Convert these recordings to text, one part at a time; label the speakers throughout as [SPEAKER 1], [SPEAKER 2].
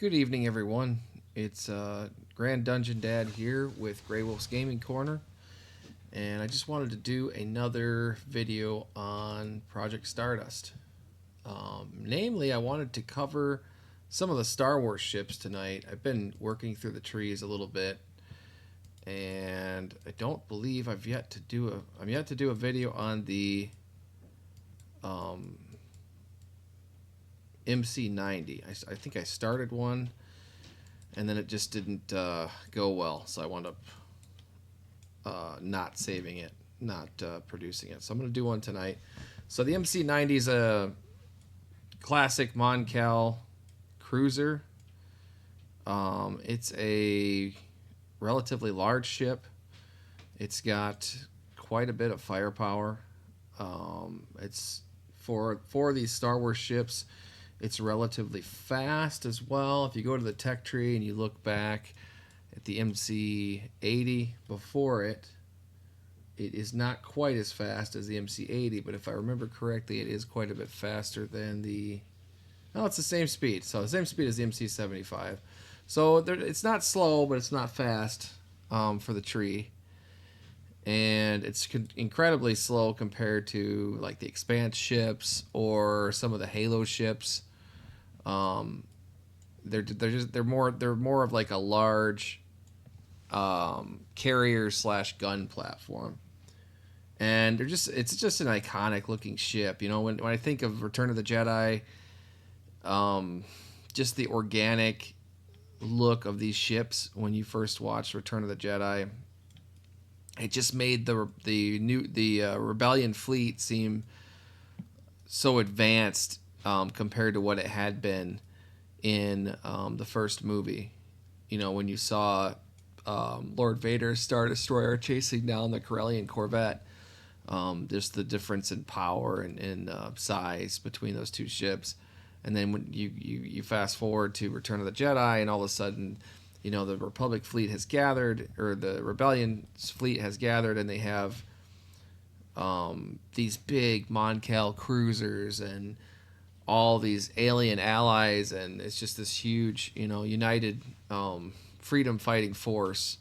[SPEAKER 1] Good evening, everyone. It's GrandDungeonDad here with Grey Wolf's Gaming Corner, and I just wanted to do another video on Project Stardust. Namely, I wanted to cover some of the Star Wars ships tonight. I've been working through the trees a little bit, and I don't believe I'm yet to do a video on the um, MC90. I think I started one, and then it just didn't go well, so I wound up not saving it, not producing it. So I'm going to do one tonight. So the MC90 is a classic Moncal cruiser. It's a relatively large ship. It's got quite a bit of firepower. It's for these Star Wars ships. It's relatively fast as well. If you go to the tech tree and you look back at the MC80 before it, it is not quite as fast as the MC80, but if I remember correctly, it is quite a bit faster than the... No, it's the same speed. So the same speed as the MC75. So it's not slow, but it's not fast for the tree. And it's incredibly slow compared to like the Expanse ships or some of the Halo ships. They're more of like a large carrier / gun platform, and it's just an iconic looking ship. You know, when I think of Return of the Jedi, just the organic look of these ships when you first watched Return of the Jedi, it just made the Rebellion fleet seem so advanced compared to what it had been in the first movie. You know, when you saw Lord Vader's Star Destroyer chasing down the Corellian Corvette, just the difference in power and size between those two ships. And then when you fast forward to Return of the Jedi, and all of a sudden, you know, the Republic fleet has gathered, or the Rebellion's fleet has gathered, and they have these big Moncal cruisers and all these alien allies, and it's just this huge, you know, united freedom fighting force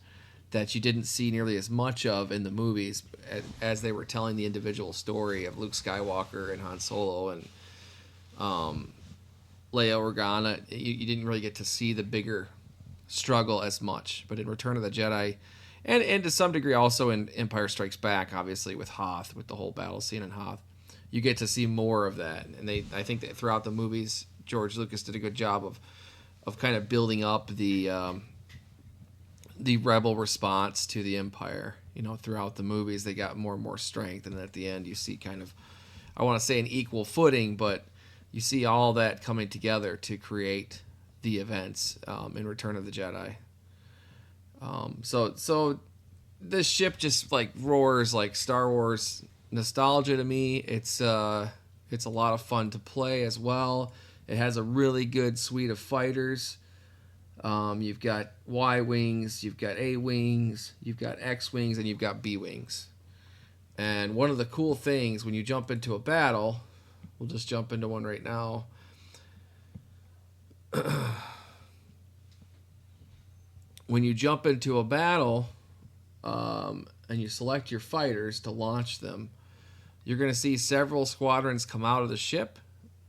[SPEAKER 1] that you didn't see nearly as much of in the movies as they were telling the individual story of Luke Skywalker and Han Solo and Leia Organa. You didn't really get to see the bigger struggle as much. But in Return of the Jedi, and to some degree also in Empire Strikes Back, obviously with Hoth, with the whole battle scene in Hoth, you get to see more of that. And I think that throughout the movies, George Lucas did a good job of kind of building up the rebel response to the Empire. You know, throughout the movies, they got more and more strength, and at the end, you see kind of, I want to say, an equal footing, but you see all that coming together to create the events in Return of the Jedi. So this ship just like roars like Star Wars nostalgia to me. It's a lot of fun to play as well. It has a really good suite of fighters. You've got Y wings, you've got A wings, you've got X wings, and you've got B wings. And one of the cool things when you jump into a battle, we'll just jump into one right now. When you jump into a battle and you select your fighters to launch them, you're going to see several squadrons come out of the ship.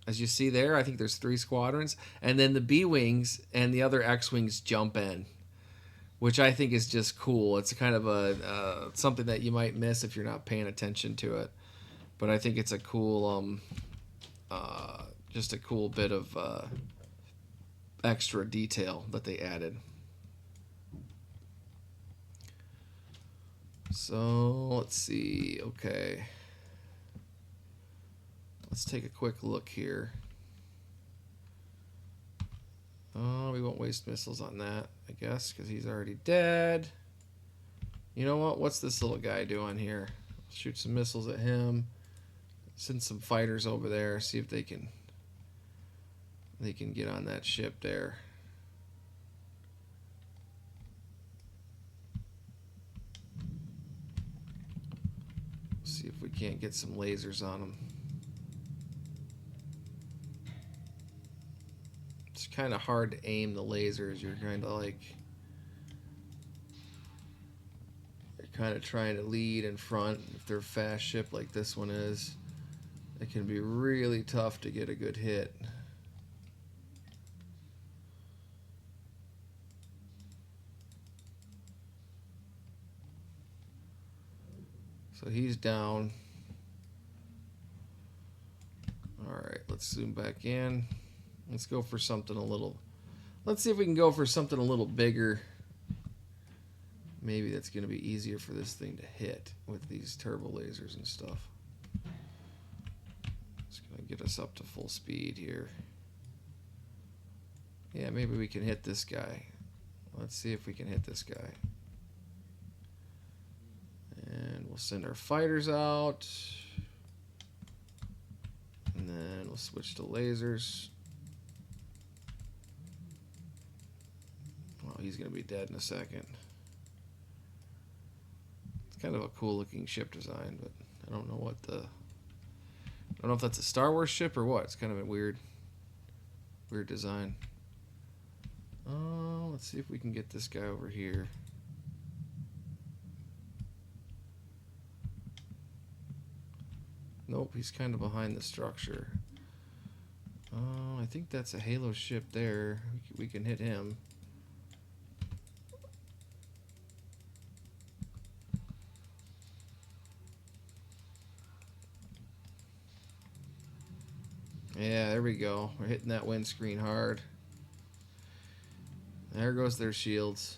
[SPEAKER 1] As you see there, I think there's 3 squadrons. And then the B-Wings and the other X-Wings jump in, which I think is just cool. It's kind of a something that you might miss if you're not paying attention to it. But I think it's a cool, just a cool bit of extra detail that they added. So, let's see. Okay. Let's take a quick look here. Oh, we won't waste missiles on that, I guess, because he's already dead. You know what? What's this little guy doing here? Shoot some missiles at him. Send some fighters over there. See if they can get on that ship there. See if we can't get some lasers on them. kind of hard to aim the lasers. You're kind of like, you're kind of trying to lead in front. If they're a fast ship like this one is, it can be really tough to get a good hit. So he's down. Alright, let's zoom back in. Let's go for something a little... Let's see if we can go for something a little bigger. Maybe that's going to be easier for this thing to hit with these turbo lasers and stuff. It's going to get us up to full speed here. Yeah, maybe we can hit this guy. Let's see if we can hit this guy. And we'll send our fighters out. And then we'll switch to lasers. Well, he's going to be dead in a second. It's kind of a cool looking ship design, but I don't know what the... I don't know if that's a Star Wars ship or what. It's kind of a weird design. Let's see if we can get this guy over here. Nope, he's kind of behind the structure. I think that's a Halo ship there. We can hit him. Yeah, there we go. We're hitting that windscreen hard. There goes their shields.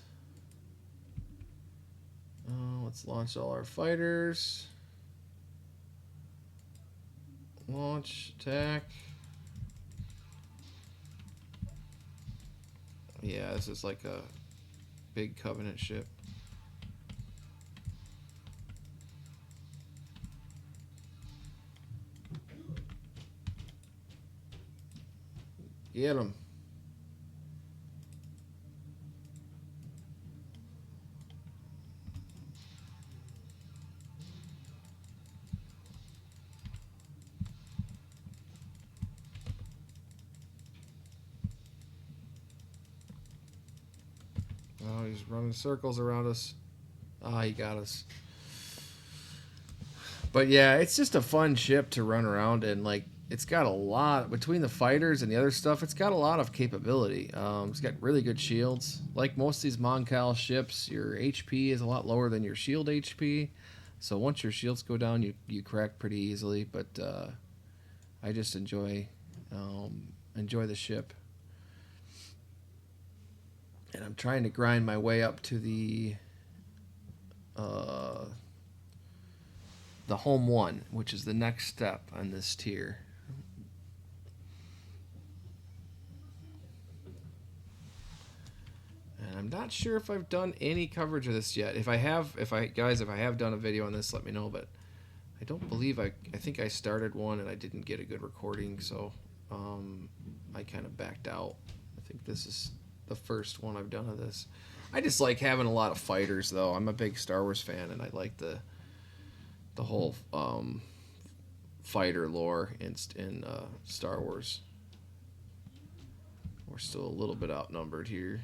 [SPEAKER 1] Let's launch all our fighters. Launch, attack. Yeah, this is like a big Covenant ship. Get him. Oh, he's running circles around us. Ah, he got us. But yeah, it's just a fun ship to run around in. Like, it's got a lot, between the fighters and the other stuff, it's got a lot of capability. It's got really good shields. Like most of these Mon Cal ships, your HP is a lot lower than your shield HP. So once your shields go down, you crack pretty easily. But I just enjoy the ship. And I'm trying to grind my way up to the home one, which is the next step on this tier. And I'm not sure if I've done any coverage of this yet. If I have done a video on this, let me know. But I don't believe I think I started one and I didn't get a good recording, so I kind of backed out. I think this is the first one I've done of this. I just like having a lot of fighters, though. I'm a big Star Wars fan, and I like the whole fighter lore in Star Wars. We're still a little bit outnumbered here.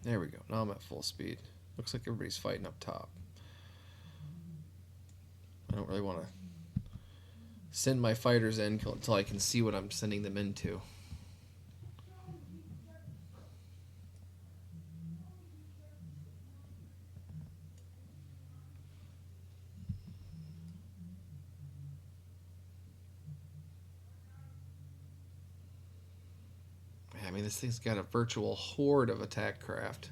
[SPEAKER 1] There we go. Now I'm at full speed. Looks like everybody's fighting up top. I don't really want to send my fighters in until I can see what I'm sending them into. I mean, this thing's got a virtual horde of attack craft.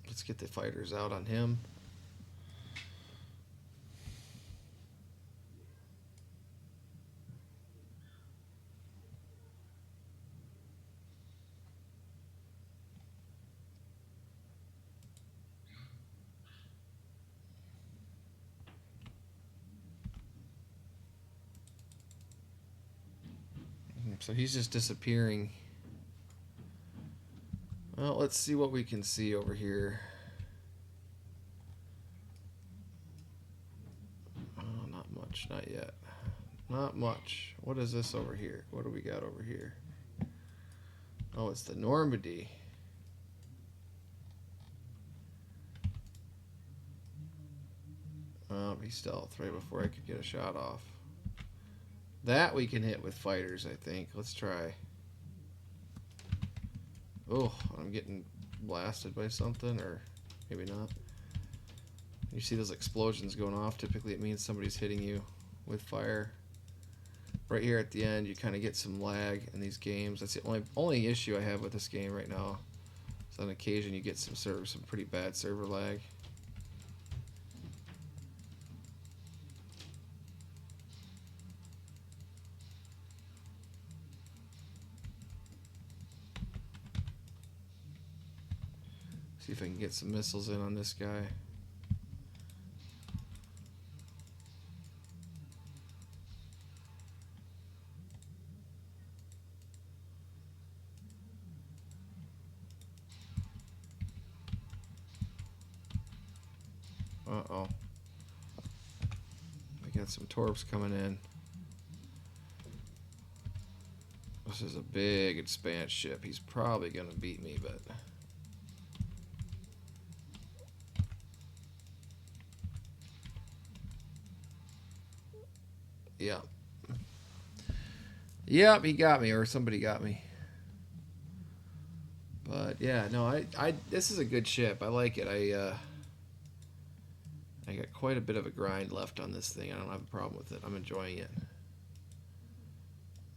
[SPEAKER 1] Let's get the fighters out on him. So he's just disappearing. Well, let's see what we can see over here. Oh, not much, not yet. Not much. What is this over here? What do we got over here? Oh, it's the Normandy. Oh, he stealthed right before I could get a shot off. That we can hit with fighters, I think. Let's try. Oh, I'm getting blasted by something, or maybe not. You see those explosions going off. Typically it means somebody's hitting you with fire. Right here at the end, you kind of get some lag in these games. That's the only issue I have with this game right now. So on occasion you get some pretty bad server lag. See if I can get some missiles in on this guy. Uh-oh. We got some torps coming in. This is a big expanse ship. He's probably going to beat me, but... yeah. Yep, he got me, or somebody got me. But yeah, no, this is a good ship. I like it. I got quite a bit of a grind left on this thing. I don't have a problem with it. I'm enjoying it.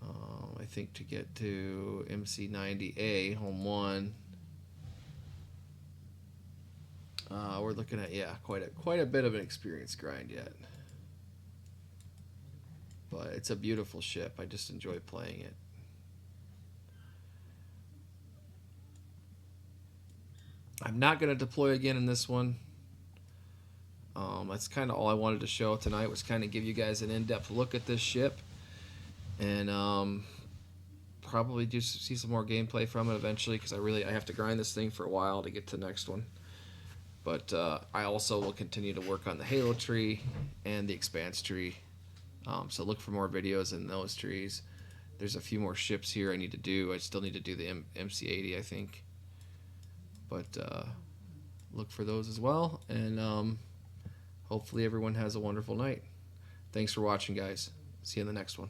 [SPEAKER 1] I think to get to MC90A, home 1, we're looking at, yeah, quite a bit of an experience grind yet. But it's a beautiful ship. I just enjoy playing it. I'm not going to deploy again in this one. That's kind of all I wanted to show tonight, was kind of give you guys an in-depth look at this ship. And probably just see some more gameplay from it eventually, because I have to grind this thing for a while to get to the next one. But I also will continue to work on the Halo tree and the Expanse tree. So look for more videos in those trees. There's a few more ships here I need to do. I still need to do the MC80, I think. But look for those as well. And hopefully everyone has a wonderful night. Thanks for watching, guys. See you in the next one.